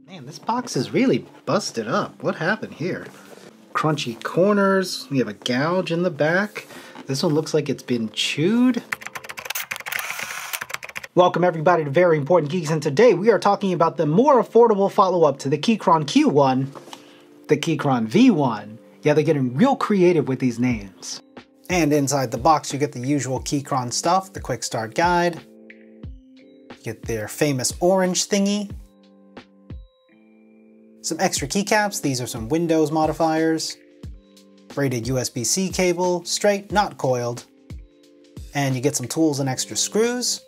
Man, this box is really busted up. What happened here? Crunchy corners. We have a gouge in the back. This one looks like it's been chewed. Welcome everybody to Very Important Geeks, and today we are talking about the more affordable follow-up to the Keychron Q1, the Keychron V1. Yeah, they're getting real creative with these names. And inside the box you get the usual Keychron stuff, the quick start guide. You get their famous orange thingy. Some extra keycaps, these are some Windows modifiers. Braided USB-C cable, straight, not coiled. And you get some tools and extra screws.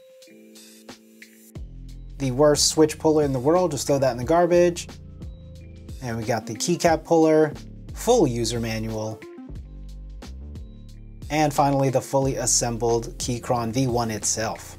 The worst switch puller in the world, just throw that in the garbage. And we got the keycap puller, full user manual. And finally the fully assembled Keychron V1 itself.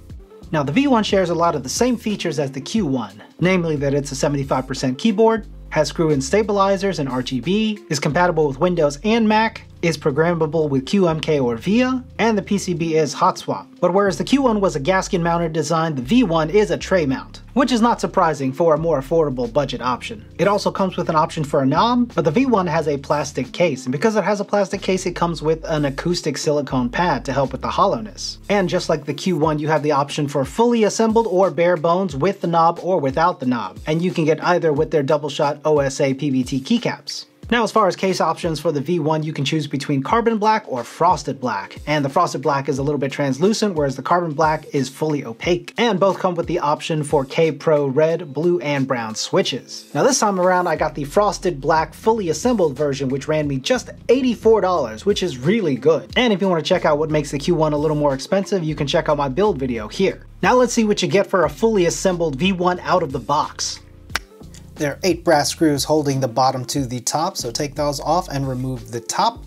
Now the V1 shares a lot of the same features as the Q1, namely that it's a 75% keyboard, has screw-in stabilizers and RGB, is compatible with Windows and Mac, is programmable with QMK or VIA, and the PCB is hotswap. But whereas the Q1 was a gasket-mounted design, the V1 is a tray mount, which is not surprising for a more affordable budget option. It also comes with an option for a knob, but the V1 has a plastic case, and because it has a plastic case, it comes with an acoustic silicone pad to help with the hollowness. And just like the Q1, you have the option for fully assembled or bare bones with the knob or without the knob, and you can get either with their double-shot OSA PVT keycaps. Now, as far as case options for the V1, you can choose between carbon black or frosted black, and the frosted black is a little bit translucent, whereas the carbon black is fully opaque, and both come with the option for K-Pro red, blue, and brown switches. Now this time around, I got the frosted black fully assembled version, which ran me just $84, which is really good. And if you want to check out what makes the Q1 a little more expensive, you can check out my build video here. Now let's see what you get for a fully assembled V1 out of the box. There are 8 brass screws holding the bottom to the top, so take those off and remove the top.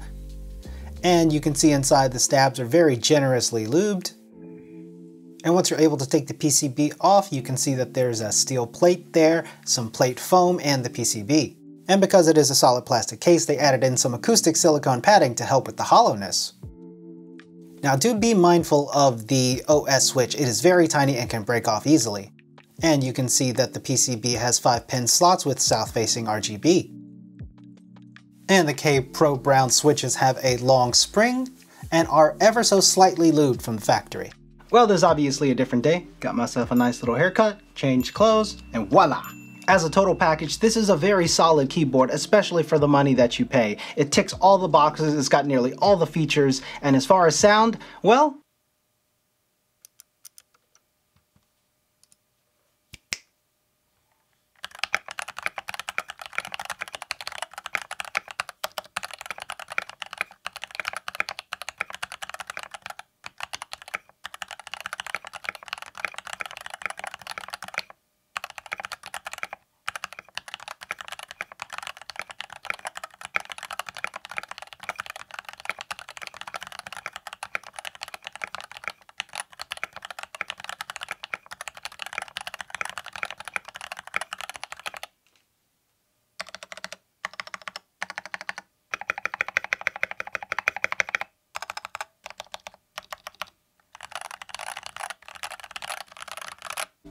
And you can see inside the stabs are very generously lubed. And once you're able to take the PCB off, you can see that there's a steel plate there, some plate foam, and the PCB. And because it is a solid plastic case, they added in some acoustic silicone padding to help with the hollowness. Now do be mindful of the OS switch, it is very tiny and can break off easily. And you can see that the PCB has 5-pin slots with south-facing RGB. And the K-Pro brown switches have a long spring and are ever so slightly lubed from the factory. Well, there's obviously a different day. Got myself a nice little haircut, changed clothes, and voila! As a total package, this is a very solid keyboard, especially for the money that you pay. It ticks all the boxes, it's got nearly all the features, and as far as sound, well,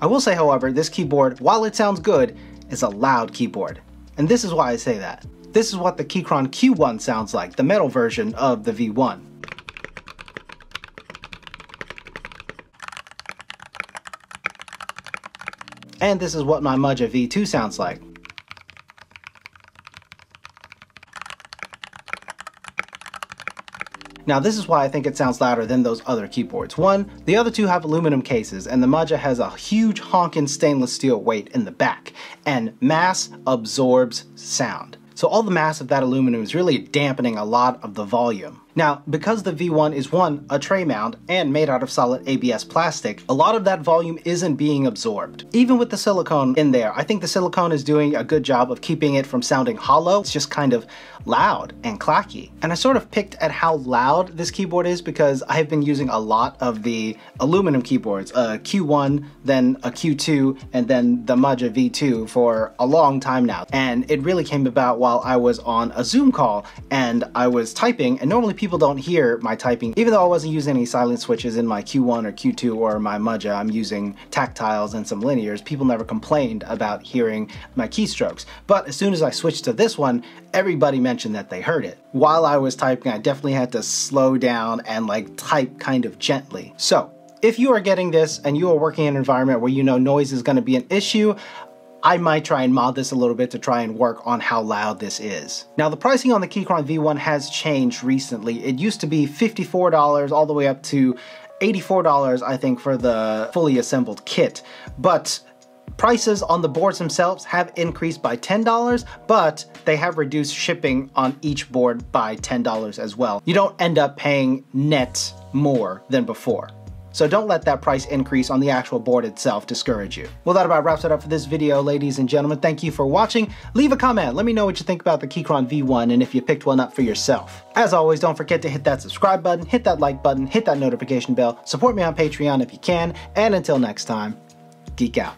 I will say, however, this keyboard, while it sounds good, is a loud keyboard. And this is why I say that. This is what the Keychron Q1 sounds like, the metal version of the V1. And this is what my Mudja V2 sounds like. Now this is why I think it sounds louder than those other keyboards. One, the other two have aluminum cases, and the Mudja has a huge honking stainless steel weight in the back, and mass absorbs sound. So all the mass of that aluminum is really dampening a lot of the volume. Now, because the V1 is one, a tray mount, and made out of solid ABS plastic, a lot of that volume isn't being absorbed. Even with the silicone in there, I think the silicone is doing a good job of keeping it from sounding hollow. It's just kind of loud and clacky. And I sort of picked at how loud this keyboard is because I've been using a lot of the aluminum keyboards, a Q1, then a Q2, and then the Mudja V2 for a long time now. And it really came about while I was on a Zoom call and I was typing, and normally people don't hear my typing. Even though I wasn't using any silent switches in my Q1 or Q2 or my Mudja, I'm using tactiles and some linears. People never complained about hearing my keystrokes. But as soon as I switched to this one, everybody mentioned that they heard it. While I was typing, I definitely had to slow down and like type kind of gently. So if you are getting this and you are working in an environment where you know noise is going to be an issue, I might try and mod this a little bit to try and work on how loud this is. Now the pricing on the Keychron V1 has changed recently. It used to be $54 all the way up to $84, I think, for the fully assembled kit. But prices on the boards themselves have increased by $10, but they have reduced shipping on each board by $10 as well. You don't end up paying net more than before. So don't let that price increase on the actual board itself discourage you. Well, that about wraps it up for this video, ladies and gentlemen. Thank you for watching. Leave a comment. Let me know what you think about the Keychron V1 and if you picked one up for yourself. As always, don't forget to hit that subscribe button, hit that like button, hit that notification bell. Support me on Patreon if you can. And until next time, geek out.